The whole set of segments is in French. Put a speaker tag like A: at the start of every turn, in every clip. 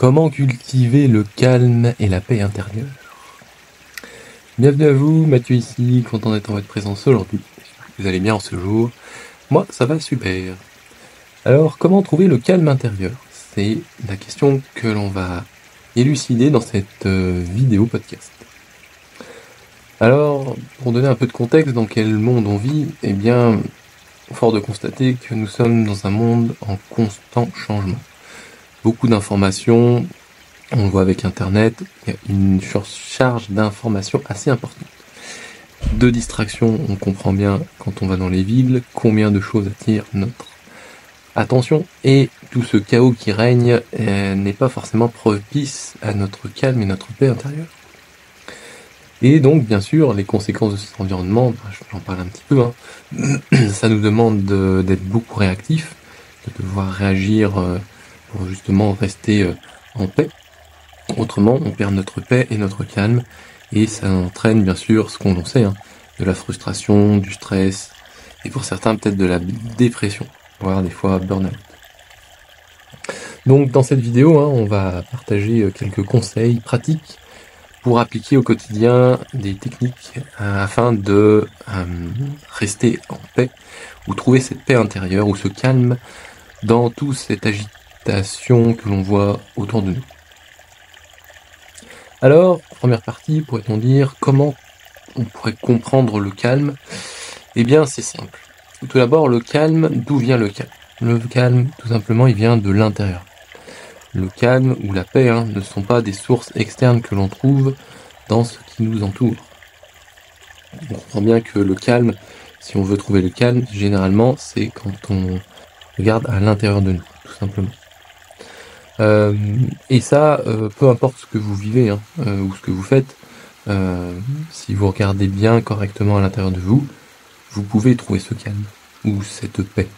A: Comment cultiver le calme et la paix intérieure? Bienvenue à vous, Mathieu ici, content d'être en votre présence aujourd'hui. Vous allez bien en ce jour? Moi, ça va super. Alors, comment trouver le calme intérieur? C'est la question que l'on va élucider dans cette vidéo podcast. Alors, pour donner un peu de contexte dans quel monde on vit, eh bien, fort de constater que nous sommes dans un monde en constant changement. Beaucoup d'informations, on le voit avec Internet, il y a une charge d'informations assez importante. De distractions, on comprend bien quand on va dans les villes, combien de choses attirent notre attention, et tout ce chaos qui règne n'est pas forcément propice à notre calme et notre paix intérieure. Et donc, bien sûr, les conséquences de cet environnement, j'en parle un petit peu, ça nous demande d'être beaucoup réactifs, de devoir réagir pour justement rester en paix. Autrement, on perd notre paix et notre calme, et ça entraîne bien sûr ce qu'on en sait, de la frustration, du stress, et pour certains peut-être de la dépression, voire des fois burn-out. Donc dans cette vidéo, on va partager quelques conseils pratiques pour appliquer au quotidien des techniques afin de rester en paix, ou trouver cette paix intérieure, ou ce calme dans toute cette agitation que l'on voit autour de nous. Alors, première partie, pourrait-on dire, comment on pourrait comprendre le calme? Eh bien, c'est simple. Tout d'abord, le calme, d'où vient le calme? Le calme, tout simplement, il vient de l'intérieur. Le calme ou la paix ne sont pas des sources externes que l'on trouve dans ce qui nous entoure. On comprend bien que le calme, si on veut trouver le calme, généralement, c'est quand on regarde à l'intérieur de nous, tout simplement. Et ça, peu importe ce que vous vivez ou ce que vous faites, si vous regardez bien correctement à l'intérieur de vous, vous pouvez trouver ce calme ou cette paix.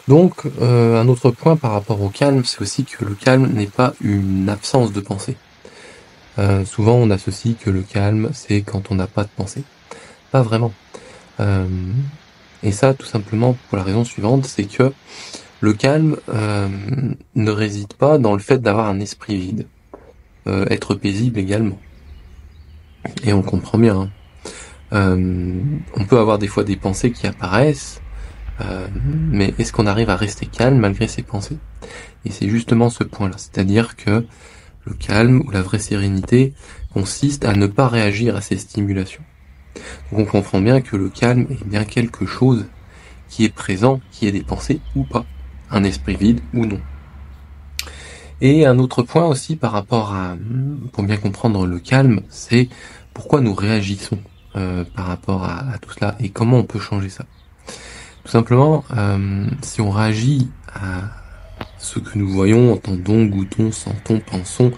A: Donc, un autre point par rapport au calme, c'est aussi que le calme n'est pas une absence de pensée. Souvent, on associe que le calme, c'est quand on n'a pas de pensée. Pas vraiment. Et ça, tout simplement, pour la raison suivante, c'est que le calme ne réside pas dans le fait d'avoir un esprit vide. Être paisible également. Et on comprend bien. On peut avoir des fois des pensées qui apparaissent, mais est-ce qu'on arrive à rester calme malgré ces pensées? Et c'est justement ce point-là. C'est-à-dire que le calme ou la vraie sérénité consiste à ne pas réagir à ces stimulations. Donc on comprend bien que le calme est bien quelque chose qui est présent, qui ait des pensées ou pas. Un esprit vide ou non. Et un autre point aussi par rapport pour bien comprendre le calme, c'est pourquoi nous réagissons par rapport à tout cela et comment on peut changer ça. Tout simplement, si on réagit à ce que nous voyons, entendons, goûtons, sentons, pensons,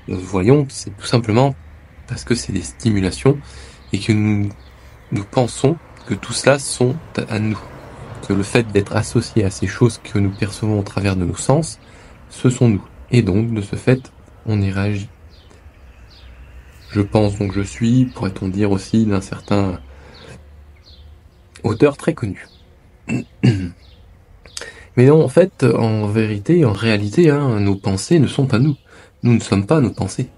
A: voyons, c'est tout simplement parce que c'est des stimulations et que nous pensons que tout cela sont à nous. Que le fait d'être associé à ces choses que nous percevons au travers de nos sens, ce sont nous. Et donc, de ce fait, on y réagit. Je pense donc je suis, pourrait-on dire aussi, d'un certain auteur très connu. Mais non, en fait, en vérité, en réalité, nos pensées ne sont pas nous. Nous ne sommes pas nos pensées.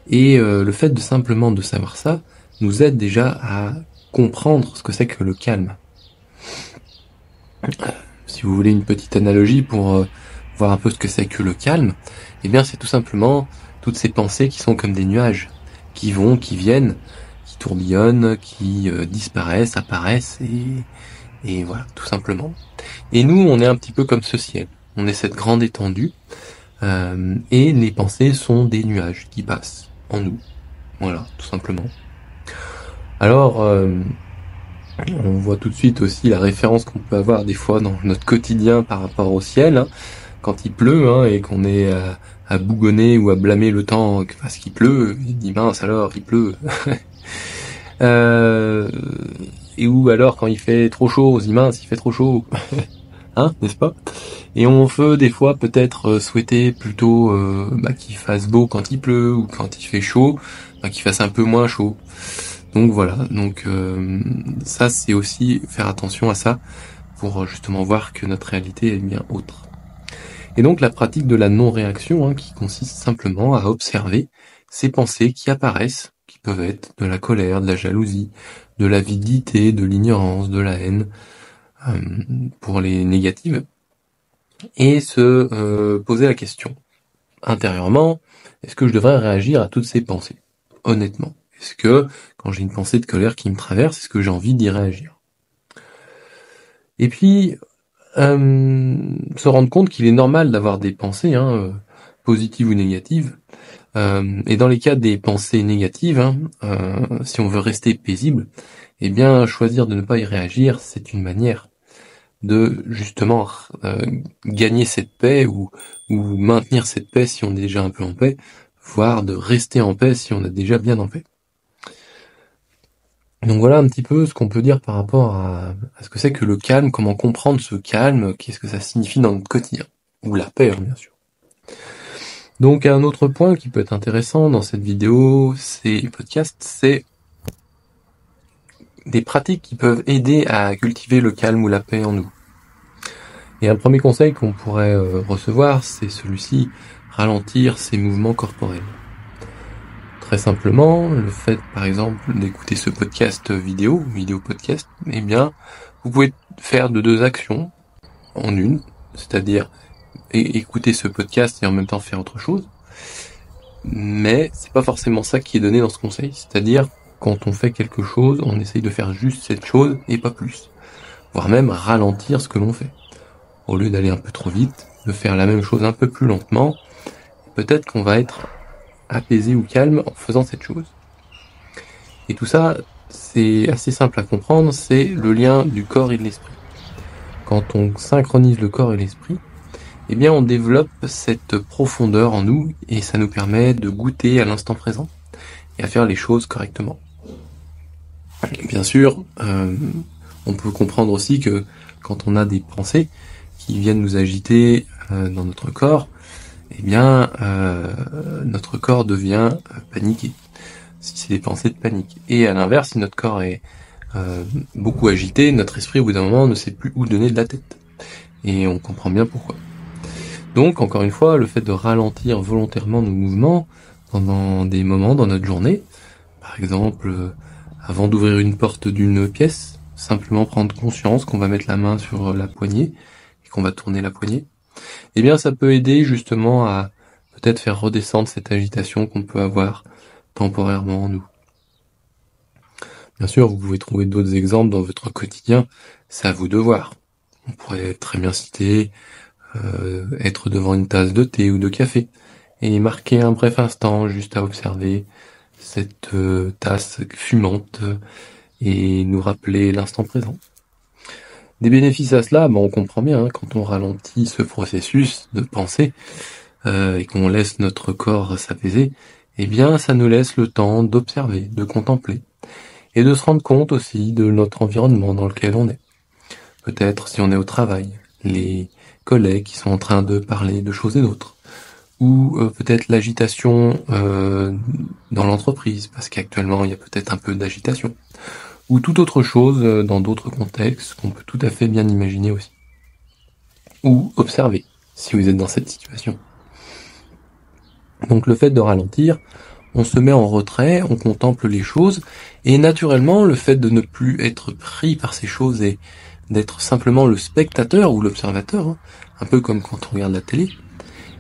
A: Et le fait de simplement de savoir ça, nous aide déjà à comprendre ce que c'est que le calme. Si vous voulez une petite analogie pour voir un peu ce que c'est que le calme, eh bien c'est tout simplement toutes ces pensées qui sont comme des nuages, qui vont, qui viennent, qui tourbillonnent, qui disparaissent, apparaissent, et voilà, tout simplement. Et nous, on est un petit peu comme ce ciel, on est cette grande étendue, et les pensées sont des nuages qui passent en nous, voilà, tout simplement. Alors, on voit tout de suite aussi la référence qu'on peut avoir des fois dans notre quotidien par rapport au ciel, quand il pleut et qu'on est à bougonner ou à blâmer le temps parce qu'il pleut, il dit mince alors il pleut. Et ou alors quand il fait trop chaud, on se dit mince il fait trop chaud, n'est-ce pas? Et on veut des fois peut-être souhaiter plutôt qu'il fasse beau quand il pleut ou quand il fait chaud, qu'il fasse un peu moins chaud. Donc voilà, ça c'est aussi faire attention à ça pour justement voir que notre réalité est bien autre. Et donc la pratique de la non-réaction, qui consiste simplement à observer ces pensées qui apparaissent, qui peuvent être de la colère, de la jalousie, de l'avidité, de l'ignorance, de la haine, pour les négatives, et se poser la question intérieurement, est-ce que je devrais réagir à toutes ces pensées? Honnêtement, est-ce que quand j'ai une pensée de colère qui me traverse, est-ce que j'ai envie d'y réagir? Et puis, se rendre compte qu'il est normal d'avoir des pensées, positives ou négatives. Et dans les cas des pensées négatives, si on veut rester paisible, eh bien, choisir de ne pas y réagir, c'est une manière de justement gagner cette paix ou maintenir cette paix si on est déjà un peu en paix, voire de rester en paix si on est déjà bien en paix. Donc voilà un petit peu ce qu'on peut dire par rapport à ce que c'est que le calme, comment comprendre ce calme, qu'est-ce que ça signifie dans notre quotidien, ou la paix bien sûr. Donc un autre point qui peut être intéressant dans cette vidéo, ces podcasts, c'est des pratiques qui peuvent aider à cultiver le calme ou la paix en nous. Et un premier conseil qu'on pourrait recevoir, c'est celui-ci, ralentir ses mouvements corporels. Très simplement, le fait par exemple d'écouter ce podcast vidéo podcast, eh bien, vous pouvez faire de 2 actions en une, c'est-à-dire écouter ce podcast et en même temps faire autre chose. Mais c'est pas forcément ça qui est donné dans ce conseil, c'est-à-dire quand on fait quelque chose, on essaye de faire juste cette chose et pas plus, voire même ralentir ce que l'on fait. Au lieu d'aller un peu trop vite, de faire la même chose un peu plus lentement, peut-être qu'on va être apaisé ou calme en faisant cette chose. Et tout ça, c'est assez simple à comprendre, c'est le lien du corps et de l'esprit. Quand on synchronise le corps et l'esprit, eh bien on développe cette profondeur en nous et ça nous permet de goûter à l'instant présent et à faire les choses correctement. Et bien sûr, on peut comprendre aussi que quand on a des pensées qui viennent nous agiter dans notre corps, eh bien notre corps devient paniqué, si c'est des pensées de panique. Et à l'inverse, si notre corps est beaucoup agité, notre esprit au bout d'un moment ne sait plus où donner de la tête. Et on comprend bien pourquoi. Donc encore une fois, le fait de ralentir volontairement nos mouvements pendant des moments dans notre journée, par exemple avant d'ouvrir une porte d'une pièce, simplement prendre conscience qu'on va mettre la main sur la poignée et qu'on va tourner la poignée, eh bien ça peut aider justement à peut-être faire redescendre cette agitation qu'on peut avoir temporairement en nous. Bien sûr, vous pouvez trouver d'autres exemples dans votre quotidien, c'est à vous de voir. On pourrait très bien citer être devant une tasse de thé ou de café et marquer un bref instant juste à observer cette tasse fumante et nous rappeler l'instant présent. Des bénéfices à cela, on comprend bien, quand on ralentit ce processus de pensée et qu'on laisse notre corps s'apaiser, eh bien ça nous laisse le temps d'observer, de contempler et de se rendre compte aussi de notre environnement dans lequel on est. Peut-être si on est au travail, les collègues qui sont en train de parler de choses et d'autres, ou peut-être l'agitation dans l'entreprise, parce qu'actuellement il y a peut-être un peu d'agitation, ou toute autre chose dans d'autres contextes qu'on peut tout à fait bien imaginer aussi. Ou observer, si vous êtes dans cette situation. Donc le fait de ralentir, on se met en retrait, on contemple les choses, et naturellement le fait de ne plus être pris par ces choses et d'être simplement le spectateur ou l'observateur, un peu comme quand on regarde la télé,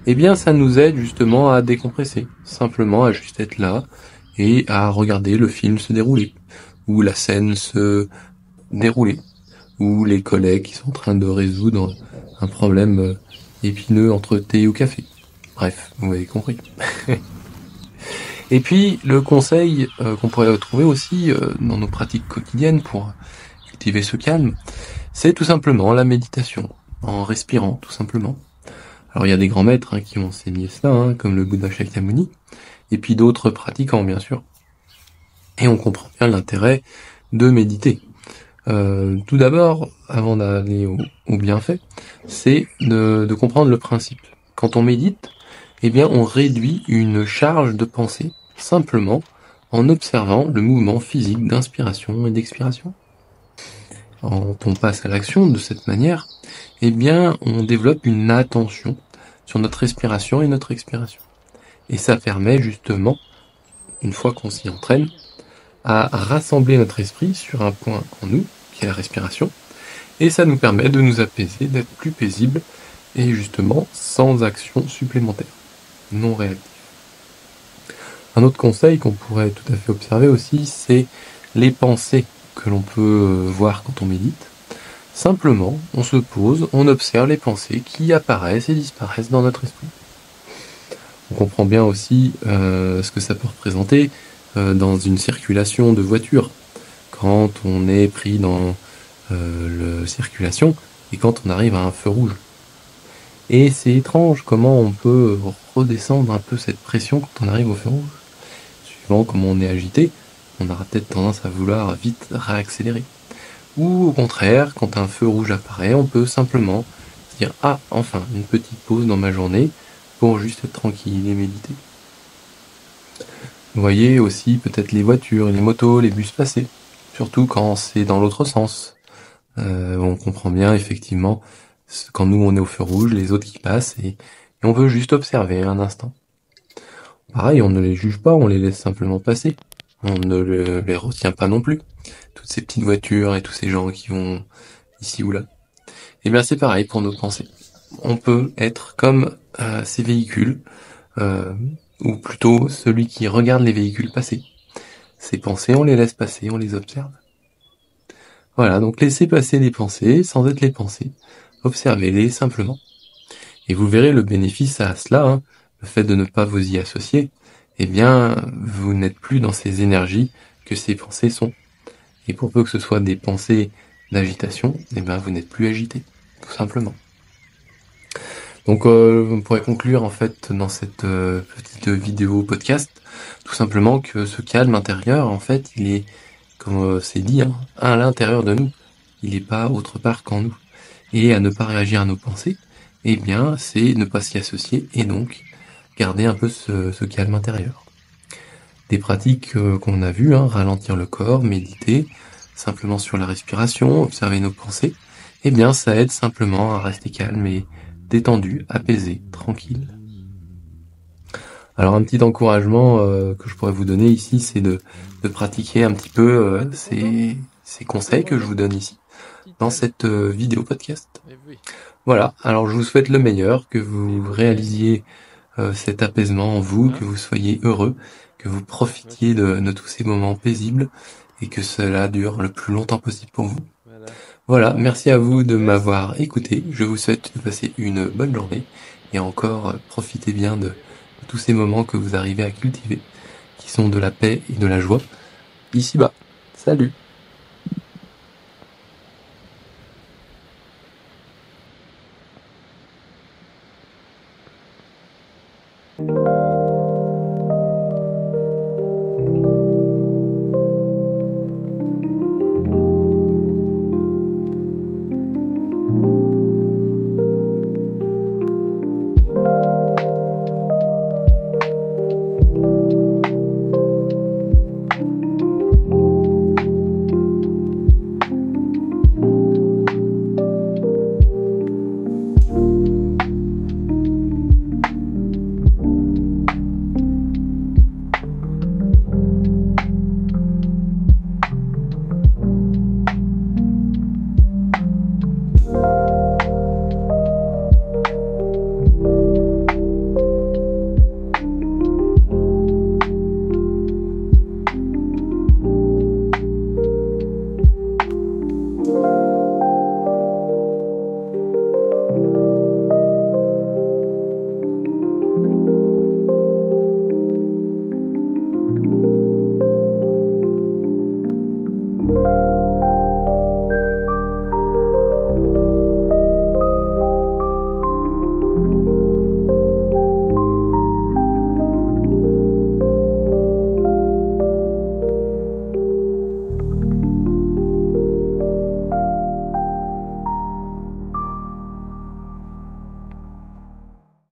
A: eh bien ça nous aide justement à décompresser, simplement à juste être là et à regarder le film se dérouler, ou la scène se dérouler, ou les collègues qui sont en train de résoudre un problème épineux entre thé ou café. Bref, vous avez compris. Et puis le conseil qu'on pourrait trouver aussi dans nos pratiques quotidiennes pour cultiver ce calme, c'est tout simplement la méditation, en respirant tout simplement. Alors il y a des grands maîtres qui ont enseigné cela, comme le Bouddha Shakyamuni, et puis d'autres pratiquants bien sûr. Et on comprend bien l'intérêt de méditer. Tout d'abord, avant d'aller au bienfait, c'est de comprendre le principe. Quand on médite, eh bien on réduit une charge de pensée simplement en observant le mouvement physique d'inspiration et d'expiration. Quand on passe à l'action de cette manière, eh bien on développe une attention sur notre respiration et notre expiration. Et ça permet justement, une fois qu'on s'y entraîne, à rassembler notre esprit sur un point en nous, qui est la respiration, et ça nous permet de nous apaiser, d'être plus paisible, et justement sans action supplémentaire, non réactive. Un autre conseil qu'on pourrait tout à fait observer aussi, c'est les pensées que l'on peut voir quand on médite. Simplement, on se pose, on observe les pensées qui apparaissent et disparaissent dans notre esprit. On comprend bien aussi ce que ça peut représenter dans une circulation de voiture, quand on est pris dans la circulation et quand on arrive à un feu rouge. Et c'est étrange comment on peut redescendre un peu cette pression quand on arrive au feu rouge. Suivant comment on est agité, on aura peut-être tendance à vouloir vite réaccélérer. Ou au contraire, quand un feu rouge apparaît, on peut simplement se dire « Ah, enfin, une petite pause dans ma journée pour juste être tranquille et méditer ». Vous voyez aussi peut-être les voitures, les motos, les bus passer, surtout quand c'est dans l'autre sens. On comprend bien effectivement quand nous on est au feu rouge, les autres qui passent et on veut juste observer un instant. Pareil, on ne les juge pas, on les laisse simplement passer. On ne les retient pas non plus. Toutes ces petites voitures et tous ces gens qui vont ici ou là. Et bien c'est pareil pour nos pensées. On peut être comme ces véhicules, ou plutôt celui qui regarde les véhicules passer. Ces pensées, on les laisse passer, on les observe. Voilà, donc laissez passer les pensées sans être les pensées. Observez-les simplement. Et vous verrez le bénéfice à cela, hein, le fait de ne pas vous y associer. Eh bien, vous n'êtes plus dans ces énergies que ces pensées sont. Et pour peu que ce soit des pensées d'agitation, eh bien, vous n'êtes plus agité, tout simplement. Donc, on pourrait conclure en fait dans cette petite vidéo podcast, tout simplement que ce calme intérieur, en fait, il est, comme c'est dit, hein, à l'intérieur de nous. Il n'est pas autre part qu'en nous. Et à ne pas réagir à nos pensées, eh bien, c'est ne pas s'y associer et donc garder un peu ce calme intérieur. Des pratiques qu'on a vues, hein, ralentir le corps, méditer, simplement sur la respiration, observer nos pensées, eh bien, ça aide simplement à rester calme et détendu, apaisé, tranquille. Alors un petit encouragement que je pourrais vous donner ici, c'est de pratiquer un petit peu ces conseils que je vous donne ici dans cette vidéo podcast. Voilà, alors je vous souhaite le meilleur, que vous réalisiez cet apaisement en vous, que vous soyez heureux, que vous profitiez de tous ces moments paisibles et que cela dure le plus longtemps possible pour vous. Voilà, merci à vous de m'avoir écouté. Je vous souhaite de passer une bonne journée et encore profitez bien de tous ces moments que vous arrivez à cultiver, qui sont de la paix et de la joie ici-bas. Salut!